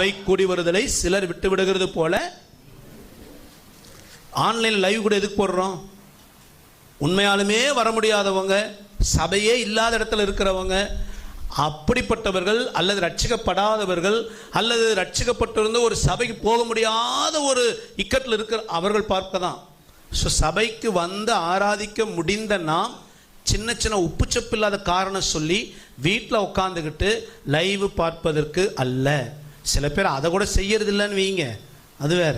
சபை கூடி வருதலை சிலர் விட்டு விடுகிறது போல. ஆன்லைன் லைவ் கூட எதுக்கு போடுறோம்? உண்மையாலுமே வர முடியாதவங்க, சபையே இல்லாத இடத்துல இருக்கிறவங்க, அப்படிப்பட்டவர்கள் அல்லது ரட்சிக்கப்படாதவர்கள் அல்லது ரட்சிக்கப்பட்டிருந்த ஒரு சபைக்கு போக முடியாத ஒரு இக்கட்டில் இருக்கிற அவர்கள் பார்க்க தான். ஸோ சபைக்கு வந்து ஆராதிக்க முடிந்த நாம் சின்ன சின்ன உப்புச்சப்பு இல்லாத காரணம் சொல்லி வீட்டில் உட்காந்துக்கிட்டு லைவ் பார்ப்பதற்கு அல்ல. சில பேர் அதை கூட செய்யறதில்லைன்னு வைங்க, அது வேற.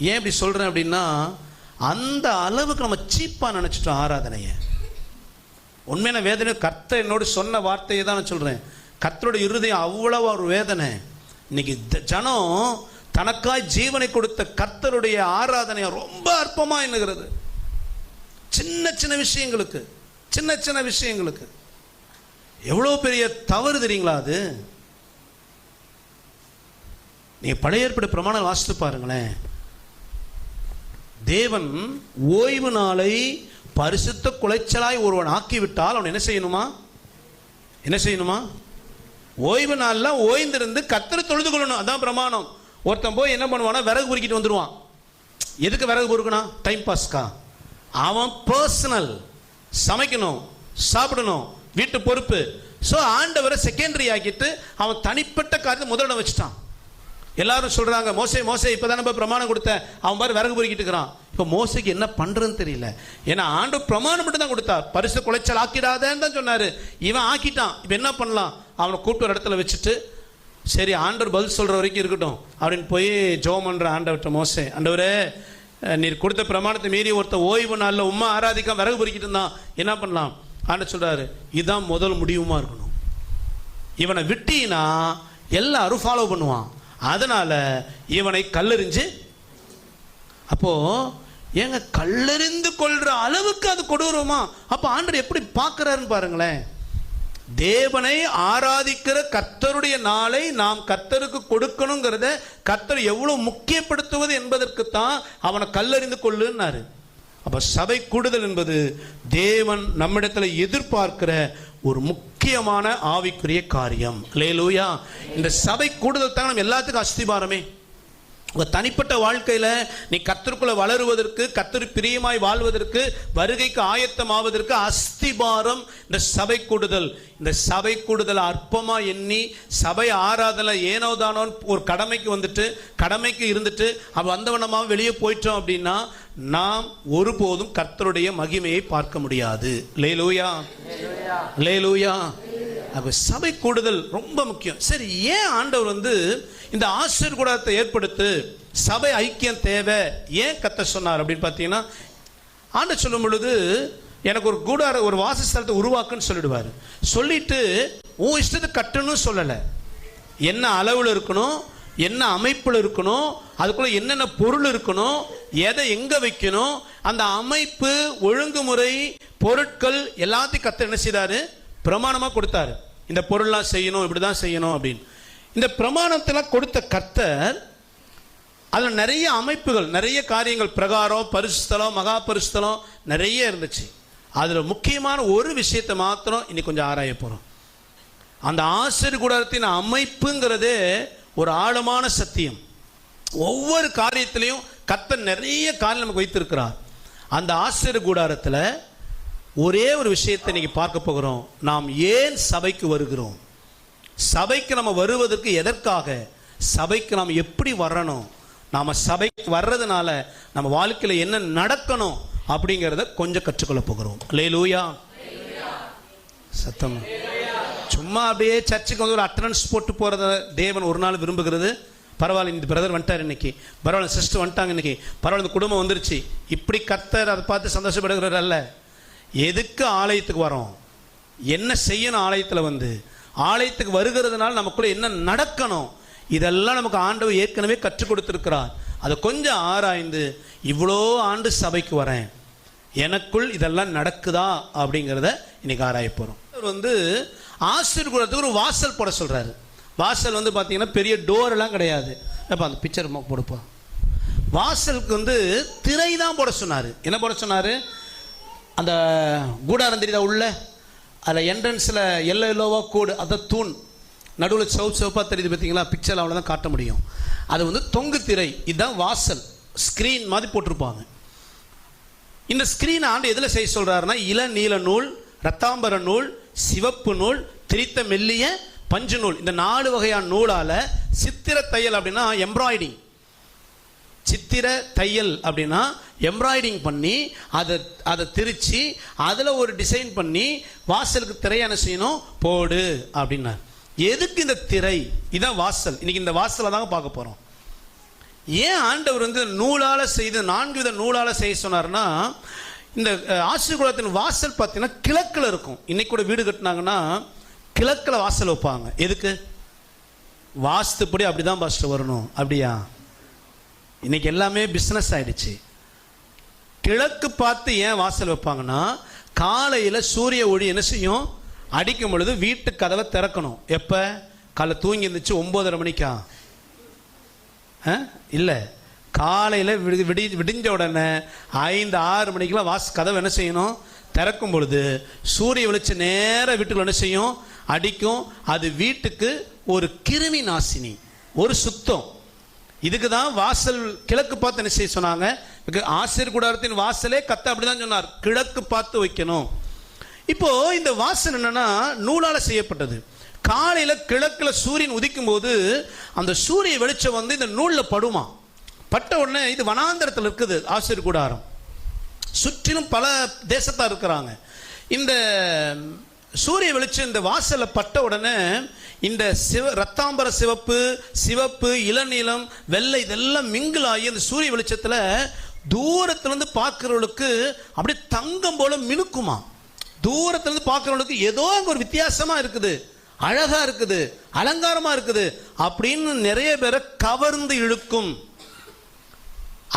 ஏன் இப்படி சொல்கிறேன் அப்படின்னா, அந்த அளவுக்கு நம்ம சீப்பாக நினச்சிட்டோம் ஆராதனையை. உண்மையான வேதனை கர்த்தர் என்னோடு சொன்ன வார்த்தையை தான் நான் சொல்கிறேன். கர்த்தரோட இருதயம் அவ்வளோ ஒரு வேதனை. இன்னைக்கு ஜனம் தனக்காய் ஜீவனை கொடுத்த கர்த்தருடைய ஆராதனையை ரொம்ப அற்பமாக எண்ணுகிறது. சின்ன சின்ன விஷயங்களுக்கு, சின்ன சின்ன விஷயங்களுக்கு எவ்வளோ பெரிய தவறு தெரியுங்களா அது? நீங்கள் பழைய ஏற்பாடு பிரமாணம் வாசித்து பாருங்களேன். தேவன் ஓய்வு நாளை பரிசுத்த குலைச்சலாய் ஒருவன் ஆக்கிவிட்டால் அவன் என்ன செய்யணுமா? என்ன செய்யணுமா? ஓய்வு நாளில் ஓய்ந்திருந்து கர்த்தரை தொழுது கொள்ளணும். அதான் பிரமாணம். ஒருத்தன் போய் என்ன பண்ணுவானா, விறகு பொறுக்கிட்டு வந்துடுவான். எதுக்கு விறகு பொறுக்கணும்? டைம் பாஸ்க்கா? அவன் பர்சனல், சமைக்கணும், சாப்பிடணும், வீட்டு பொறுப்பு. ஸோ ஆண்டவரை செகண்டரி ஆக்கிட்டு அவன் தனிப்பட்ட காரியத்தை முதலிடம் வச்சுட்டான். எல்லாரும் சொல்றாங்க, மோசே மோசே இப்போதான் நம்ம பிரமாணம் கொடுத்த, அவன் பாரு விறகு பொறுக்கிட்டு இருக்கிறான். இப்போ மோசைக்கு என்ன பண்றதுன்னு தெரியல. ஏன்னா ஆண்டவர் பிரமாணம் மட்டும் தான் கொடுத்தார், பரிசு குலைச்சல் ஆக்கிடாதேன்னு தான் சொன்னாரு. இவன் ஆக்கிட்டான். இப்போ என்ன பண்ணலாம்? அவனை கூப்பிட்டு ஒரு இடத்துல வச்சுட்டு, சரி ஆண்டவர் பதில் சொல்ற வரைக்கும் இருக்கட்டும் அப்படின்னு போய் ஜெபம் பண்ற ஆண்டவர்கிட்ட, மோசே ஆண்டவரே நீர் கொடுத்த பிரமாணத்தை மீறி ஒருத்த ஓய்வு நாளில் உம்மா ஆராதிக்காம விறகு பொறுக்கிட்டு இருந்தான், என்ன பண்ணலாம்? ஆண்டவர் சொல்றாரு, இதுதான் முதல் முடிவுமா இருக்கணும். இவனை விட்டீனா எல்லாரும் ஃபாலோ பண்ணுவான். அதனால இவனை கல்லெறிஞ்சு, அப்போ ஏங்க கல்லெறிந்து கொள்ற அளவுக்கு அது கொடூரமா? அப்ப ஆண்டவர் எப்படி பார்க்கிறாருன்னு பாருங்களேன். தேவனை ஆராதிக்கிற கர்த்தருடைய நாளை நாம் கர்த்தருக்கு கொடுக்கணுங்கிறத கர்த்தர் எவ்வளவு முக்கியப்படுத்துவது என்பதற்கு தான் அவனை கல்லெறிந்து கொள்ளுன்னாரு. அப்ப சபை கூடுதல் என்பது தேவன் நம்மிடத்துல எதிர்பார்க்கிற ஒரு முக்கியமான ஆவிக்குரிய காரியம். அல்லேலூயா. இந்த சபை கூடுதல் தான் நம்ம எல்லாத்துக்கும் அஸ்திபாரமே. உங்கள் தனிப்பட்ட வாழ்க்கையில் நீ கர்த்தருக்குள்ள வளருவதற்கு, கர்த்தர் பிரியமாய் வாழ்வதற்கு, வருகைக்கு ஆயத்தமாவதற்கு அஸ்திபாரம் இந்த சபை கூடுதல். இந்த சபை கூடுதல் அற்பமாக எண்ணி சபை ஆராதனை ஏனோதானோ ஒரு கடமைக்கு வந்துட்டு, கடமைக்கு இருந்துட்டு அவ வந்தவனமாக வெளியே போயிட்டோம் அப்படின்னா நாம் ஒருபோதும் கர்த்தருடைய மகிமையை பார்க்க முடியாது. அல்லேலூயா, அல்லேலூயா. அப்போ சபை கூடுதல் ரொம்ப முக்கியம். சரி, ஏன் ஆண்டவர் இந்த ஆசீர் கூடாரத்தை ஏற்படுத்து, சபை ஐக்கியம் தேவை, ஏன் கத்த சொன்னார் அப்படின்னு பார்த்தீங்கன்னா, ஆண்டவர் சொல்லும் பொழுது எனக்கு ஒரு கூடார, ஒரு வாசஸ்தலத்தை உருவாக்குன்னு சொல்லிடுவார். சொல்லிட்டு உன் இஷ்டத்தை கட்டணும்னு சொல்லலை. என்ன அளவில் இருக்கணும், என்ன அமைப்பில் இருக்கணும், அதுக்குள்ள என்னென்ன பொருள் இருக்கணும், எதை எங்கே வைக்கணும், அந்த அமைப்பு, ஒழுங்குமுறை, பொருட்கள் எல்லாத்தையும் கத்த என்ன செய்தாரு? பிரமாணமாக கொடுத்தாரு. இந்த பொருள்லாம் செய்யணும், இப்படிதான் செய்யணும் அப்படின்னு. இந்த பிரமாணத்தில் கொடுத்த கர்த்தர் அதில் நிறைய அமைப்புகள், நிறைய காரியங்கள், பிரகாரம், பரிசுத்தலம், மகா பரிசுத்தலம் நிறைய இருந்துச்சு. அதில் முக்கியமான ஒரு விஷயத்தை மாத்திரம் இன்னைக்கு கொஞ்சம் ஆராய போகிறோம். அந்த ஆசீர் கூடாரத்தின் அமைப்புங்கிறதே ஒரு ஆழமான சத்தியம். ஒவ்வொரு காரியத்திலையும் கர்த்தர் நிறைய காரியம் நமக்கு வைத்திருக்கிறார். அந்த ஆசீர் கூடாரத்தில் ஒரே ஒரு விஷயத்தை இன்னைக்கு பார்க்க போகிறோம். நாம் ஏன் சபைக்கு வருகிறோம், சபைக்கு நம்ம வருவதற்கு எதற்காக, சபைக்கு நாம் எப்படி வரணும், நாம சபைக்கு வர்றதுனால நம்ம வாழ்க்கையில் என்ன நடக்கணும் அப்படிங்கிறத கொஞ்சம் கற்றுக்கொள்ள போகிறோம். அல்லேலூயா. சத்தம். சும்மா அப்படியே சர்ச்சுக்கு ஒரு அட்டண்டன்ஸ் போட்டு போகிறத தேவன் ஒரு நாள் விரும்புகிறது. பரவாயில்ல, இந்த பிரதர் வந்துட்டார் இன்னைக்கு, பரவாயில்ல சிஸ்டர் வந்துட்டாங்க இன்னைக்கு, பரவாயில்ல இந்த குடும்பம் வந்துருச்சு, இப்படி கர்த்தர் அதை பார்த்து சந்தோஷப்படுகிறார் அல்ல. எதுக்கு ஆலயத்துக்கு வரோம், என்ன செய்யணும், ஆலயத்தில் ஆலயத்துக்கு வருகிறதுனால நமக்குள்ள என்ன நடக்கணும், இதெல்லாம் நமக்கு ஆண்டவர் ஏற்கனவே கற்றுக் கொடுத்திருக்கிறார். அதை கொஞ்சம் ஆராய்ந்து, இவ்வளோ ஆண்டு சபைக்கு வரேன், எனக்குள் இதெல்லாம் நடக்குதா அப்படிங்கிறத இன்னைக்கு ஆராய போகிறோம். ஆசீர் கூடாரத்துக்கு ஒரு வாசல் போட சொல்றாரு. வாசல் பார்த்தீங்கன்னா பெரிய டோர் எல்லாம் கிடையாது. அப்போ அந்த பிக்சர் போடுப்பா. வாசலுக்கு திரை தான் போட சொன்னார். என்ன போட சொன்னார்? அந்த கூடாரம் தெரியுதா உள்ள, அதில் என்ட்ரன்ஸில் எல்லோவா கூடு, அதை தூண், நடுவில் சிவப்பாக தெரியுது பார்த்தீங்களா, பிக்சர் அவ்வளோதான் காட்ட முடியும். அது வந்து தொங்கு திரை. இதுதான் வாசல், ஸ்க்ரீன் மாதிரி போட்டிருப்பாங்க. இந்த ஸ்க்ரீனை ஆண்டு எதில் செய்ய சொல்கிறாருன்னா, இளநீல நூல், ரத்தாம்பர நூல், சிவப்பு நூல், திரித்த மெல்லிய பஞ்சு நூல், இந்த 4 வகையான நூலால் சித்திர தையல் அப்படின்னா எம்ப்ராய்டிங், சித்திர தையல் அப்படின்னா எம்ப்ராய்டிங் பண்ணி அதை திரிச்சு அதில் ஒரு டிசைன் பண்ணி வாசலுக்கு திரையான செய்யணும் போடு அப்படின்னார். எதுக்கு இந்த திரை? இதான் வாசல். இன்னைக்கு இந்த வாசலை தாங்க பார்க்க போகிறோம். ஏன் ஆண்டவர் வந்து நூலால் செய்து 4 வித நூலால் செய்ய சொன்னார்னா, இந்த ஆசீர்வாதத்தின் வாசல் பார்த்தீங்கன்னா கிழக்கில் இருக்கும். இன்னைக்கு கூட வீடு கட்டினாங்கன்னா கிழக்கில் வாசல் வைப்பாங்க. எதுக்கு? வாஸ்துப்படி அப்படி தான் பாஸ்டர் வரணும். அப்படியா? இன்னைக்கு எல்லாமே பிஸ்னஸ் ஆயிடுச்சு. கிழக்கு பார்த்து ஏன் வாசல் வைப்பாங்கன்னா, காலையில் சூரிய ஒளி என்ன செய்யும், அடிக்கும் பொழுது வீட்டு கதவை திறக்கணும். எப்போ? காலை தூங்கி இருந்துச்சு 9:30 மணிக்கா? இல்லை, காலையில் விடிஞ்ச உடனே 5-6 மணிக்கெலாம் கதவை என்ன செய்யணும், திறக்கும் பொழுது சூரிய வெளிச்சம் நேராக வீட்டுக்குள்ள என்ன செய்யும், அடிக்கும். அது வீட்டுக்கு ஒரு கிருமி நாசினி, ஒரு சுத்தம். இதுக்கு தான் வாசல் கிழக்கு பார்த்து என்ன செய்ய சொன்னாங்க. ஆசீர் கூடாரத்தின் வாசலே கத்த அப்படிதான் சொன்னார், கிழக்கு பார்த்து வைக்கணும். இப்போ இந்த வாசல் என்னன்னா நூலால் செய்யப்பட்டது. காலையில் கிழக்கில் சூரியன் உதிக்கும் போது அந்த சூரிய வெளிச்சம் வந்து இந்த நூலில் படுமா. பட்ட உடனே, இது வனாந்தரத்தில் இருக்குது ஆசீர் கூடாரம், சுற்றிலும் பல தேசத்தான் இருக்கிறாங்க. இந்த சூரிய வெளிச்சம் இந்த வாசலில் பட்ட உடனே இந்த ரத்தாம்பர சிவப்பு, சிவப்பு, இளநீலம், வெள்ளை இதெல்லாம் மிங்கிள் ஆகி அந்த சூரிய வெளிச்சத்தில் தூரத்திலிருந்து பார்க்குறவளுக்கு அப்படியே தங்கம் போல மினுக்குமா. தூரத்திலிருந்து பார்க்குறவளுக்கு ஏதோ அங்கே ஒரு வித்தியாசமாக இருக்குது, அழகா இருக்குது, அலங்காரமா இருக்குது அப்படின்னு நிறைய பேரை கவர்ந்து இழுக்கும்.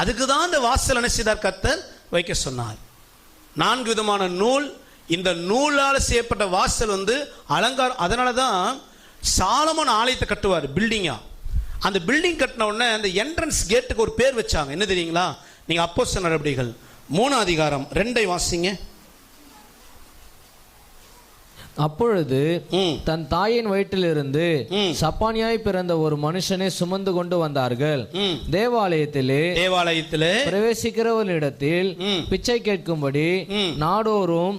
அதுக்கு தான் இந்த வாசல் என்ன செய்தார், கர்த்தர் வைக்க சொன்னார். 4 விதமான நூல். இந்த நூலால் செய்யப்பட்ட வாசல் வந்து அலங்காரம். அதனால தான் சாலமோன் ஆலயத்தை கட்டுவார் பில்டிங்கா. அந்த பில்டிங் கட்டின உடனே அந்த என்ட்ரன்ஸ் கேட்டுக்கு ஒரு பேர் வச்சாங்க. என்ன தெரியுங்களா? நீங்க அப்போஸ்தலர் நடவடிக்கைகள் 3 அதிகாரம் 2 வாசிங்க. அப்பொழுது தன் தாயின் வயிற்றிலிருந்து சப்பானியாய் பிறந்த ஒரு மனுஷனை சுமந்து கொண்டு வந்தார்கள். தேவாலயத்திலே பிரவேசிக்கிறவர்களிடத்தில் பிச்சை கேட்கும்படி நாடோறும்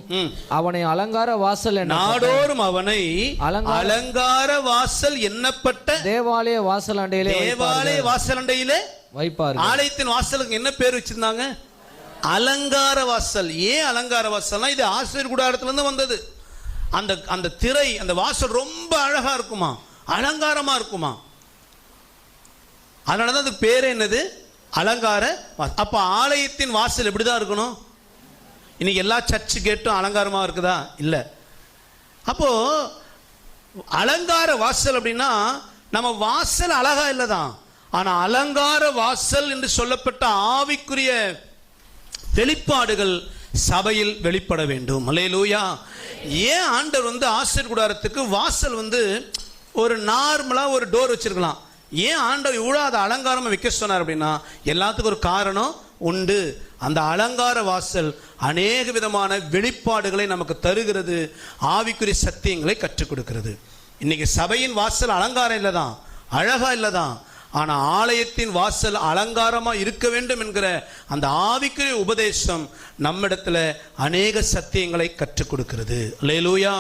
அவனை அலங்கார வாசல் நாடோறும் அவனை அலங்கார வாசல் எண்ணப்பட்ட தேவாலய வாசல் அண்டையிலே வைப்பார்கள். ஆலயத்தின் வாசலுக்கு என்ன பேர் வச்சிருந்தாங்க? அலங்கார வாசல். ஏன் அலங்கார வாசல்னா, இது ஆசீர் கூடாரத்திலிருந்து வந்தது. அந்த திரை, அந்த வாசல் ரொம்ப அழகா இருக்குமா, அலங்காரமா இருக்குமா. அதனாலதான் அதுக்கு பேரு என்னது, அலங்கார. அப்ப ஆலயத்தின் வாசல் எப்படிதான் இருக்கணும்? இன்னைக்கு எல்லா சர்ச்சு கேட்டும் அலங்காரமா இருக்குதா? இல்ல. அப்போ அலங்கார வாசல் அப்படின்னா நம்ம வாசல் அழகா இல்லதான், ஆனா அலங்கார வாசல் என்று சொல்லப்பட்ட ஆவிக்குரிய வெளிப்பாடுகள் சபையில் வெளிப்பட வேண்டும். அல்லேலூயா. ஏன் ஆண்டவர் வந்து ஆசீர் கூடாரத்துக்கு வாசல் வந்து ஒரு நார்மலா ஒரு டோர் வச்சிருக்கலாம். ஏன் ஆண்டவர் இவ்வளோ அதை அலங்காரமா வைக்க சொன்னார் அப்படின்னா, எல்லாத்துக்கும் ஒரு காரணம் உண்டு. அந்த அலங்கார வாசல் அநேக விதமான வெளிப்பாடுகளை நமக்கு தருகிறது, ஆவிக்குரிய சத்தியங்களை கற்றுக் கொடுக்கிறது. இன்னைக்கு சபையின் வாசல் அலங்காரம் இல்லதான், அழகா இல்லதான், ஆனா ஆலயத்தின் வாசல் அலங்காரமா இருக்க வேண்டும் என்கிற அந்த ஆவிக்குரிய உபதேசம் நம்மிடத்துல அநேக சத்தியங்களை கற்றுக் கொடுக்கிறது. அல்லேலூயா.